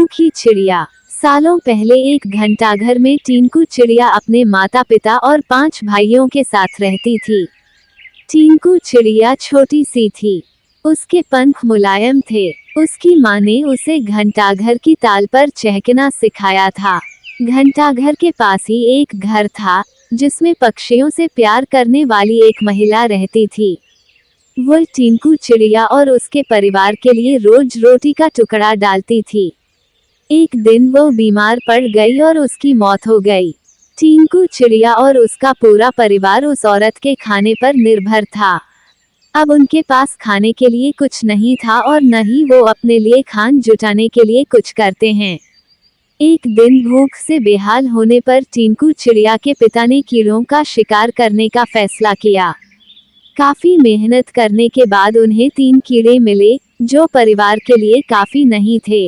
भूखी चिड़िया। सालों पहले एक घंटाघर में टिंकू चिड़िया अपने माता पिता और 5 भाइयों के साथ रहती थी। टिंकू चिड़िया छोटी सी थी। उसके पंख मुलायम थे। उसकी माँ ने उसे घंटाघर की ताल पर चहकना सिखाया था। घंटाघर के पास ही एक घर था, जिसमें पक्षियों से प्यार करने वाली एक महिला रहती थी। वो टिंकू चिड़िया और उसके परिवार के लिए रोज रोटी का टुकड़ा डालती थी। एक दिन वो बीमार पड़ गई और उसकी मौत हो गई। टिंकू चिड़िया और उसका पूरा परिवार उस औरत के खाने पर निर्भर था। अब उनके पास खाने के लिए कुछ नहीं था और न ही वो अपने लिए खान जुटाने के लिए कुछ करते हैं। एक दिन भूख से बेहाल होने पर टिंकू चिड़िया के पिता ने कीड़ों का शिकार करने का फैसला किया। काफी मेहनत करने के बाद उन्हें 3 कीड़े मिले, जो परिवार के लिए काफी नहीं थे।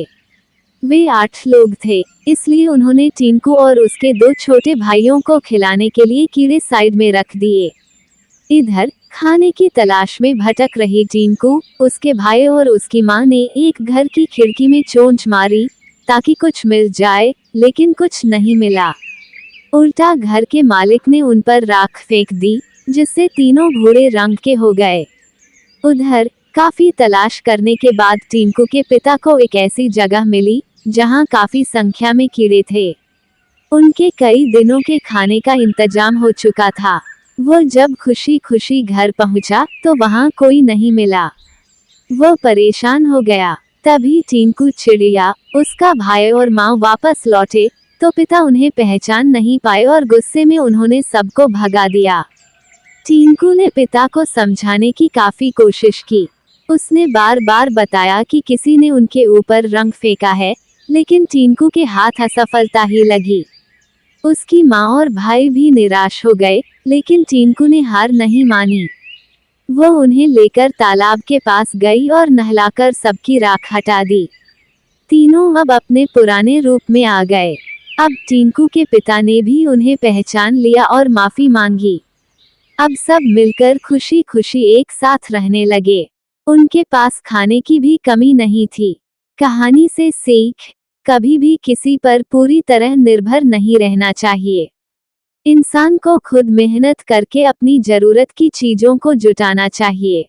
वे 8 लोग थे, इसलिए उन्होंने टिंकू और उसके 2 छोटे भाइयों को खिलाने के लिए कीड़े साइड में रख दिए। इधर खाने की तलाश में भटक रही टिंकू, उसके भाई और उसकी माँ ने एक घर की खिड़की में चोंच मारी ताकि कुछ मिल जाए, लेकिन कुछ नहीं मिला। उल्टा घर के मालिक ने उन पर राख फेंक दी, जिससे तीनों भूरे रंग के हो गए। उधर काफी तलाश करने के बाद टिंकू के पिता को एक ऐसी जगह मिली जहां काफी संख्या में कीड़े थे। उनके कई दिनों के खाने का इंतजाम हो चुका था। वो जब खुशी खुशी घर पहुंचा तो वहां कोई नहीं मिला। वो परेशान हो गया। तभी टिंकू चिड़िया, उसका भाई और माँ वापस लौटे, तो पिता उन्हें पहचान नहीं पाए और गुस्से में उन्होंने सबको भगा दिया। टिंकू ने पिता को समझाने की काफी कोशिश की। उसने बार बार बताया कि किसी ने उनके ऊपर रंग फेंका है, लेकिन टिंकू के हाथ असफलता ही लगी। उसकी माँ और भाई भी निराश हो गए, लेकिन टिंकू ने हार नहीं मानी। वो उन्हें लेकर तालाब के पास गई और नहलाकर सबकी राख हटा दी। तीनों अब अपने पुराने रूप में आ गए। अब टिंकू के पिता ने भी उन्हें पहचान लिया और माफी मांगी। अब सब मिलकर खुशी खुशी एक साथ रहने लगे। उनके पास खाने की भी कमी नहीं थी। कहानी से सीख, कभी भी किसी पर पूरी तरह निर्भर नहीं रहना चाहिए। इंसान को खुद मेहनत करके अपनी जरूरत की चीजों को जुटाना चाहिए।